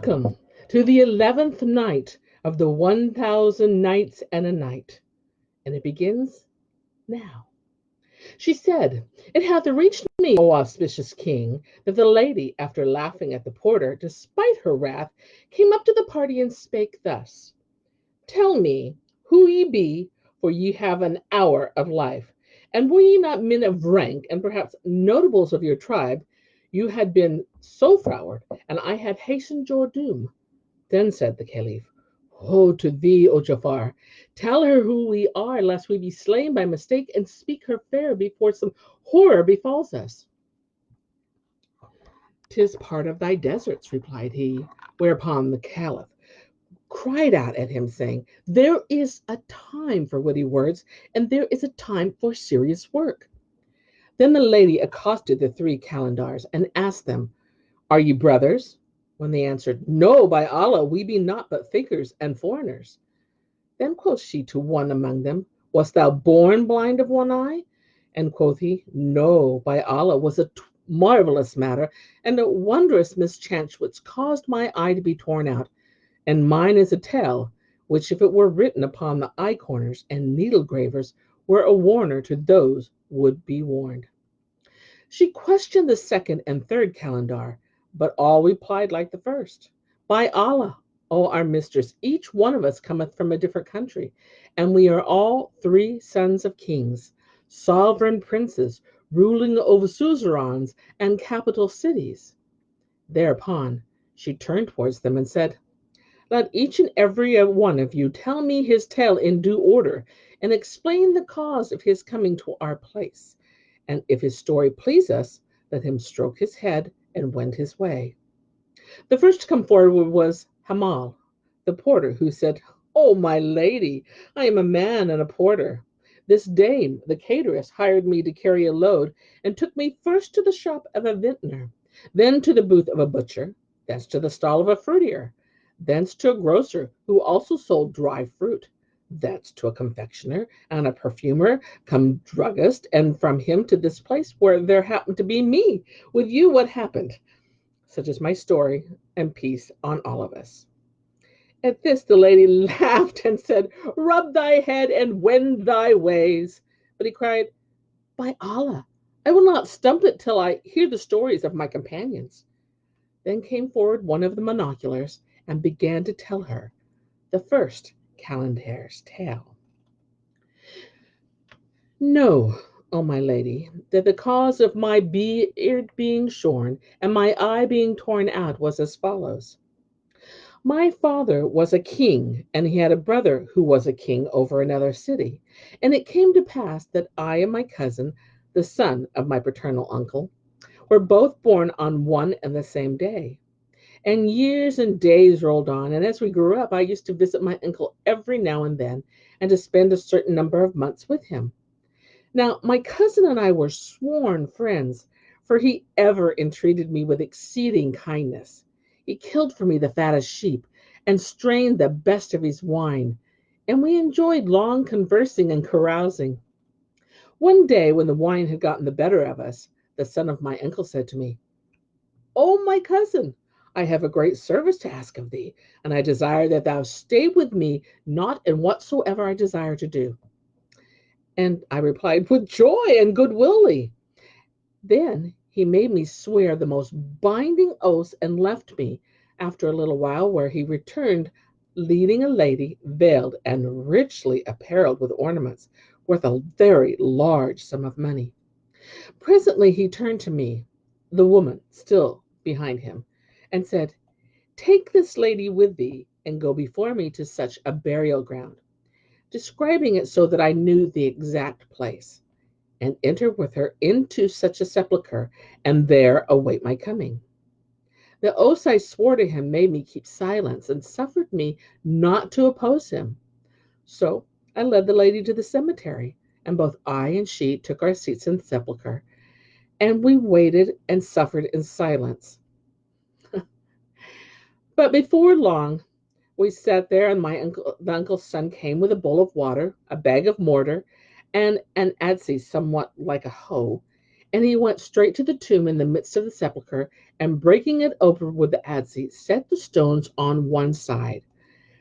Welcome to the 11th night of the 1,000 Nights and a Night. And it begins now. She said, "It hath reached me, O auspicious king, that the lady, after laughing at the porter, despite her wrath, came up to the party and spake thus: Tell me who ye be, for ye have an hour of life. And were ye not men of rank, and perhaps notables of your tribe, you had been so froward, and I had hastened your doom." Then said the Caliph, "Woe to thee, O Jafar! Tell her who we are, lest we be slain by mistake, and speak her fair before some horror befalls us." "'Tis part of thy deserts," replied he. Whereupon the Caliph cried out at him, saying, "There is a time for witty words, and there is a time for serious work." Then the lady accosted the three Kalandars and asked them, "Are ye brothers?" When they answered, "No, by Allah, we be not but thinkers and foreigners." Then quoth she to one among them, "Wast thou born blind of one eye?" And quoth he, "No, by Allah, was a marvelous matter, and a wondrous mischance which caused my eye to be torn out. And mine is a tale, which if it were written upon the eye corners and needle gravers, were a warner to those would be warned." She questioned the second and third Kalandar, but all replied like the first: "By Allah, O our mistress, each one of us cometh from a different country, and we are all three sons of kings, sovereign princes, ruling over suzerains and capital cities." Thereupon she turned towards them and said, "Let each and every one of you tell me his tale in due order, and explain the cause of his coming to our place. And if his story please us, let him stroke his head and wend his way." The first to come forward was Hamal, the porter, who said, "Oh, my lady, I am a man and a porter. This dame, the cateress, hired me to carry a load, and took me first to the shop of a vintner, then to the booth of a butcher, thence to the stall of a fruiterer, thence to a grocer who also sold dry fruit, thence to a confectioner and a perfumer, come druggist, and from him to this place where there happened to be me. With you, what happened? Such is my story, and peace on all of us." At this the lady laughed and said, "Rub thy head and wend thy ways." But he cried, "By Allah, I will not stump it till I hear the stories of my companions." Then came forward one of the monoculars and began to tell her the first Kalandar's tale. "Know, O my lady, that the cause of my beard being shorn and my eye being torn out was as follows. My father was a king, and he had a brother who was a king over another city. And it came to pass that I and my cousin, the son of my paternal uncle, were both born on one and the same day. And years and days rolled on, and as we grew up, I used to visit my uncle every now and then, and to spend a certain number of months with him. Now, my cousin and I were sworn friends, for he ever entreated me with exceeding kindness. He killed for me the fattest sheep, and strained the best of his wine, and we enjoyed long conversing and carousing. One day, when the wine had gotten the better of us, the son of my uncle said to me, "O my cousin, I have a great service to ask of thee, and I desire that thou stay with me not in whatsoever I desire to do." And I replied, "With joy and goodwilly." Then he made me swear the most binding oaths and left me after a little while, where he returned leading a lady veiled and richly apparelled with ornaments worth a very large sum of money. Presently he turned to me, the woman still behind him, and said, "Take this lady with thee and go before me to such a burial ground," describing it so that I knew the exact place, "and enter with her into such a sepulchre, and there await my coming." The oaths I swore to him made me keep silence and suffered me not to oppose him. So I led the lady to the cemetery, and both I and she took our seats in the sepulchre, and we waited and suffered in silence. But before long, we sat there, and the uncle's son came with a bowl of water, a bag of mortar, and an adze somewhat like a hoe, And he went straight to the tomb in the midst of the sepulchre, and breaking it open with the adze, set the stones on one side.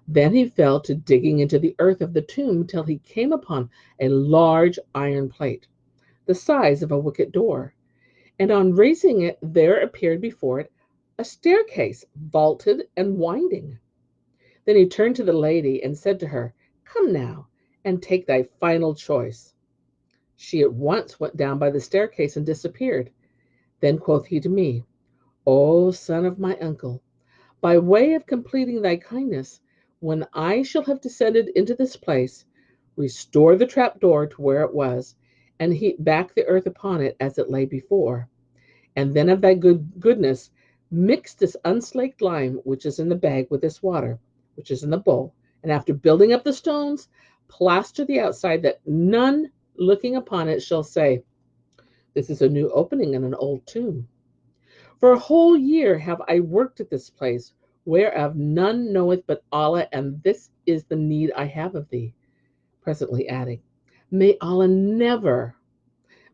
Then he fell to digging into the earth of the tomb till he came upon a large iron plate, the size of a wicket door. And on raising it, there appeared before it a staircase, vaulted and winding. Then he turned to the lady and said to her, "Come now, and take thy final choice." She at once went down by the staircase and disappeared. Then quoth he to me, "O son of my uncle, by way of completing thy kindness, when I shall have descended into this place, restore the trap door to where it was, and heap back the earth upon it as it lay before. And then of thy goodness, mix this unslaked lime which is in the bag with this water, which is in the bowl, and after building up the stones, plaster the outside, that none looking upon it shall say, this is a new opening in an old tomb. For a whole year have I worked at this place, whereof none knoweth but Allah, and this is the need I have of thee." Presently adding, "May Allah never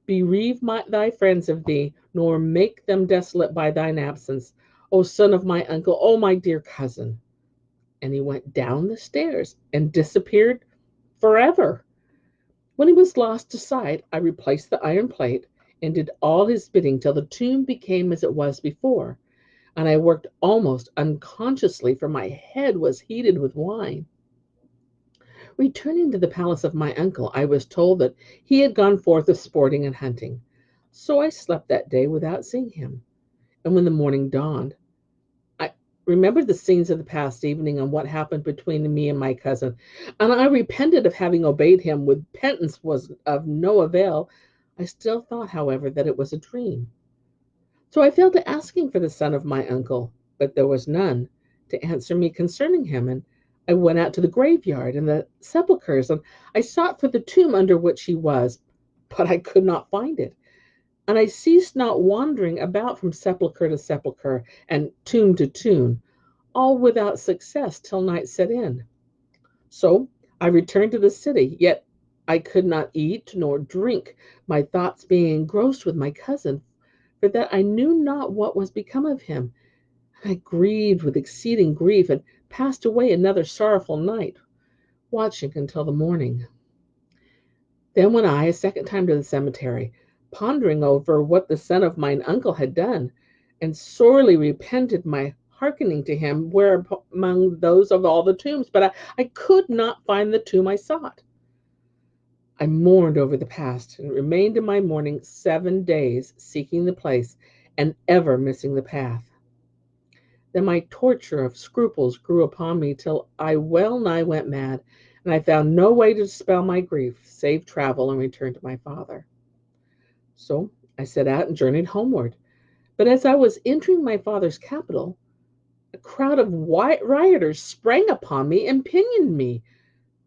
bereave thy friends of thee, nor make them desolate by thine absence, O son of my uncle, O my dear cousin." And he went down the stairs and disappeared forever. When he was lost to sight, I replaced the iron plate and did all his bidding till the tomb became as it was before, and I worked almost unconsciously, for my head was heated with wine. Returning to the palace of my uncle, I was told that he had gone forth a sporting and hunting. So I slept that day without seeing him. And when the morning dawned, I remembered the scenes of the past evening and what happened between me and my cousin. And I repented of having obeyed him. With penance was of no avail. I still thought, however, that it was a dream. So I fell to asking for the son of my uncle, but there was none to answer me concerning him. And I went out to the graveyard and the sepulchres, and I sought for the tomb under which he was, but I could not find it. And I ceased not wandering about from sepulchre to sepulchre and tomb to tomb, all without success till night set in. So I returned to the city, yet I could not eat nor drink, my thoughts being engrossed with my cousin, for that I knew not what was become of him. I grieved with exceeding grief, and passed away another sorrowful night, watching until the morning. Then went I a second time to the cemetery, pondering over what the son of mine uncle had done, and sorely repented my hearkening to him where among those of all the tombs, but I could not find the tomb I sought. I mourned over the past, and remained in my mourning 7 days, seeking the place, and ever missing the path. Then my torture of scruples grew upon me till I well nigh went mad, and I found no way to dispel my grief, save travel and return to my father. So I set out and journeyed homeward. But as I was entering my father's capital, a crowd of rioters sprang upon me and pinioned me.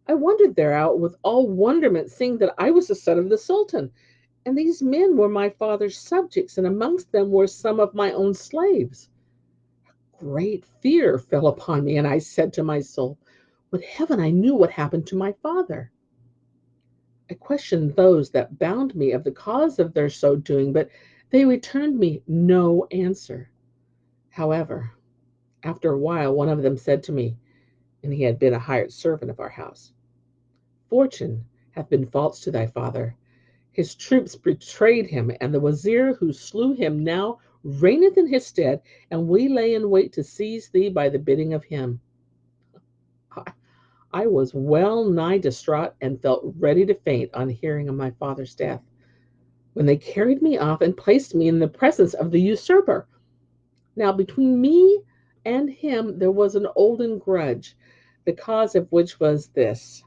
I wondered thereat with all wonderment, seeing that I was the son of the Sultan, and these men were my father's subjects, and amongst them were some of my own slaves. Great fear fell upon me, and I said to my soul, would heaven I knew what happened to my father. I questioned those that bound me of the cause of their so doing, but they returned me no answer. However, after a while, one of them said to me, and he had been a hired servant of our house, "Fortune hath been false to thy father. His troops betrayed him, and the wazir who slew him now reigneth in his stead, and we lay in wait to seize thee by the bidding of him." I was well nigh distraught and felt ready to faint on hearing of my father's death, when they carried me off and placed me in the presence of the usurper. Now between me and him there was an olden grudge, the cause of which was this.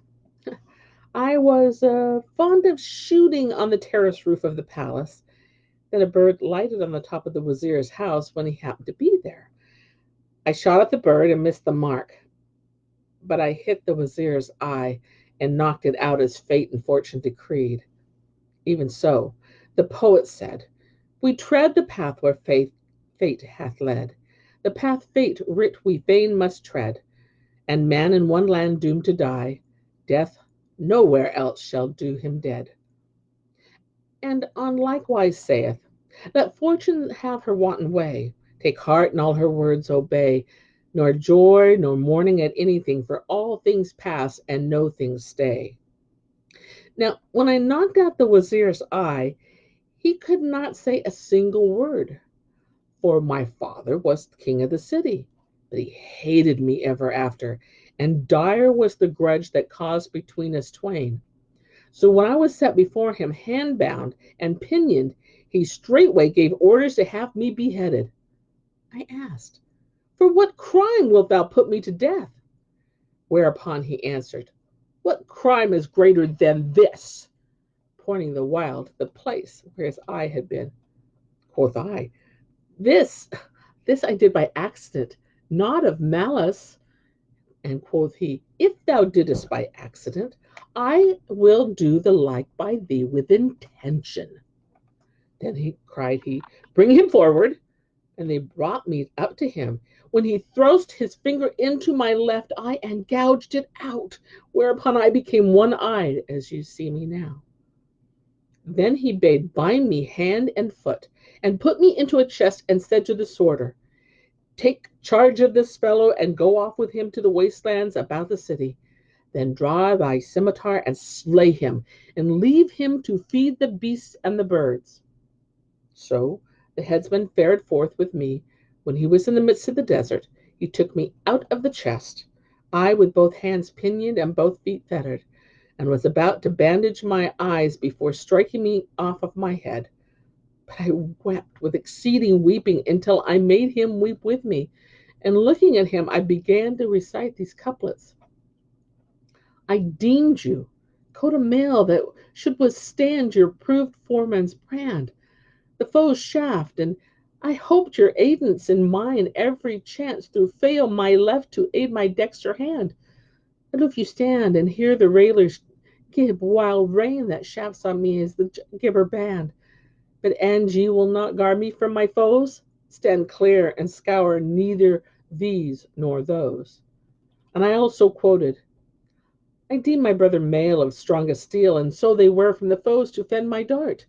I was fond of shooting on the terrace roof of the palace, that a bird lighted on the top of the wazir's house when he happened to be there. I shot at the bird and missed the mark, but I hit the wazir's eye and knocked it out as fate and fortune decreed. Even so, the poet said, "We tread the path where fate hath led. The path fate writ we fain must tread, and man in one land doomed to die, death nowhere else shall do him dead." And on likewise saith, let fortune have her wanton way, take heart and all her words obey, nor joy nor mourning at anything, for all things pass and no things stay. Now, when I knocked out the wazir's eye, he could not say a single word, for my father was king of the city, but he hated me ever after, and dire was the grudge that caused between us twain. So when I was set before him, hand-bound and pinioned, he straightway gave orders to have me beheaded. I asked, for what crime wilt thou put me to death? Whereupon he answered, what crime is greater than this? Pointing the while to the place where his eye had been. Quoth I, this, this I did by accident, not of malice. And quoth he, if thou didst by accident, I will do the like by thee with intention. Then cried he, bring him forward. And they brought me up to him, when he thrust his finger into my left eye and gouged it out, whereupon I became one-eyed, as you see me now. Then he bade bind me hand and foot, and put me into a chest, and said to the sworder, take charge of this fellow, and go off with him to the wastelands about the city. Then draw thy scimitar and slay him, and leave him to feed the beasts and the birds. So the headsman fared forth with me. When he was in the midst of the desert, he took me out of the chest, I with both hands pinioned and both feet fettered, and was about to bandage my eyes before striking me off of my head. But I wept with exceeding weeping until I made him weep with me. And looking at him, I began to recite these couplets. I deemed you coat of mail that should withstand your proved foreman's brand, the foe's shaft, and I hoped your aidance in mine every chance through fail my left to aid my dexter hand. And if you stand and hear the railers give wild rain that shafts on me as the gibber band, but and ye will not guard me from my foes, stand clear and scour neither these nor those. And I also quoted, I deem my brother mail of strongest steel, and so they were from the foes to fend my dart.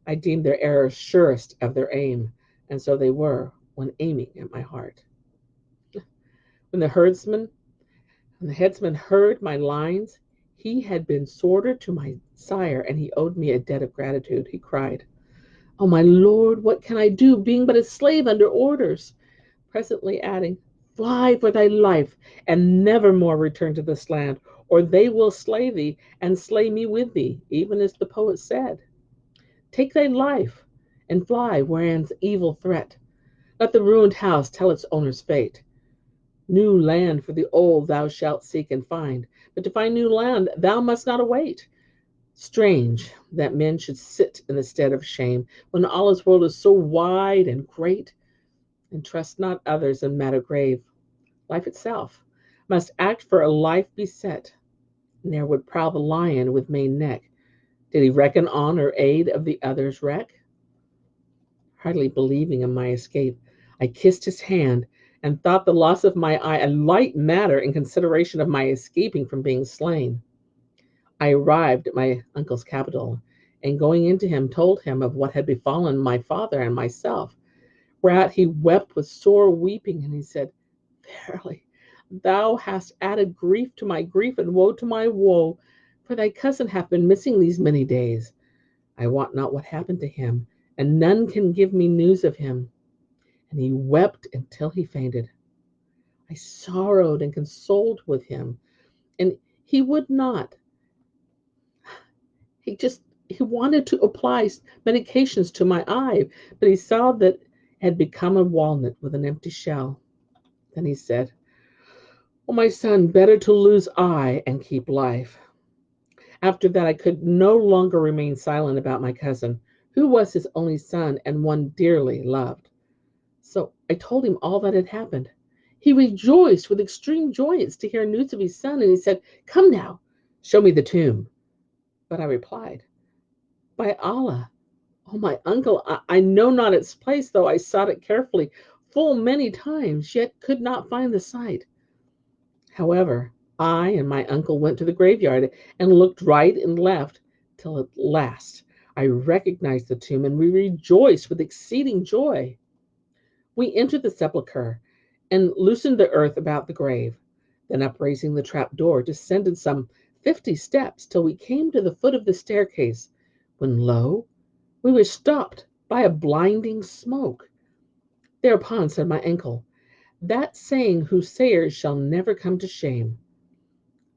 I deemed their arrows surest of their aim, and so they were when aiming at my heart. When the headsman heard my lines, he had been sworder to my sire, and he owed me a debt of gratitude. He cried, oh, my lord, what can I do, being but a slave under orders? Presently adding, fly for thy life, and never more return to this land, or they will slay thee, and slay me with thee, even as the poet said. Take thy life, and fly wherean's evil threat. Let the ruined house tell its owner's fate. New land for the old thou shalt seek and find, but to find new land thou must not await. Strange that men should sit in the stead of shame, when all his world is so wide and great, and trust not others in matter grave. Life itself must act for a life beset, ne'er would prowl the lion with maned neck. Did he reckon on or aid of the other's wreck? Hardly believing in my escape, I kissed his hand, and thought the loss of my eye a light matter in consideration of my escaping from being slain. I arrived at my uncle's capital, and going into him, told him of what had befallen my father and myself. Whereat he wept with sore weeping, and he said, verily, thou hast added grief to my grief and woe to my woe, for thy cousin hath been missing these many days. I wot not what happened to him, and none can give me news of him. And he wept until he fainted. I sorrowed and consoled with him, and he would not. He wanted to apply medications to my eye, but he saw that it had become a walnut with an empty shell. Then he said, oh, my son, better to lose eye and keep life. After that, I could no longer remain silent about my cousin, who was his only son and one dearly loved. So I told him all that had happened. He rejoiced with extreme joyance to hear news of his son, and he said, come now, show me the tomb. But I replied, by Allah, oh, my uncle, I know not its place, though I sought it carefully full many times, yet could not find the site. However, I and my uncle went to the graveyard and looked right and left, till at last I recognized the tomb, and we rejoiced with exceeding joy. We entered the sepulchre and loosened the earth about the grave. Then, upraising the trap door, descended some 50 steps till we came to the foot of the staircase, when lo, we were stopped by a blinding smoke. Thereupon said my uncle, "That saying whose sayers shall never come to shame.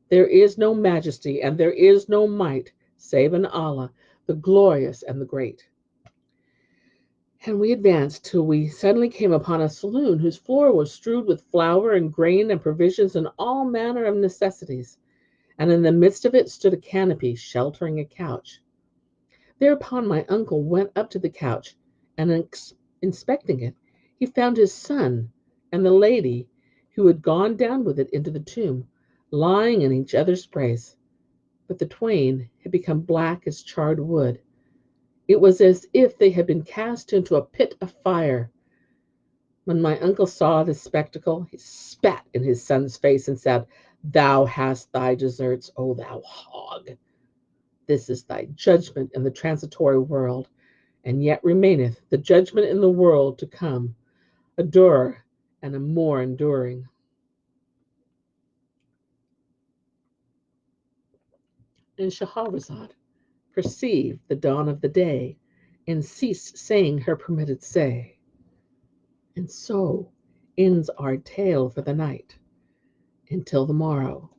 There is no majesty and there is no might save in Allah, the glorious and the great." And we advanced till we suddenly came upon a saloon whose floor was strewed with flour and grain and provisions and all manner of necessities, and in the midst of it stood a canopy sheltering a couch. Thereupon my uncle went up to the couch, and inspecting it, he found his son and the lady who had gone down with it into the tomb, lying in each other's embrace, but the twain had become black as charred wood. It was as if they had been cast into a pit of fire. When my uncle saw this spectacle, he spat in his son's face and said, "Thou hast thy deserts, O thou hog! This is thy judgment in the transitory world, and yet remaineth the judgment in the world to come, a durer and a more enduring." And Shahrazad perceived the dawn of the day and ceased saying her permitted say. And so ends our tale for the night. Until the morrow.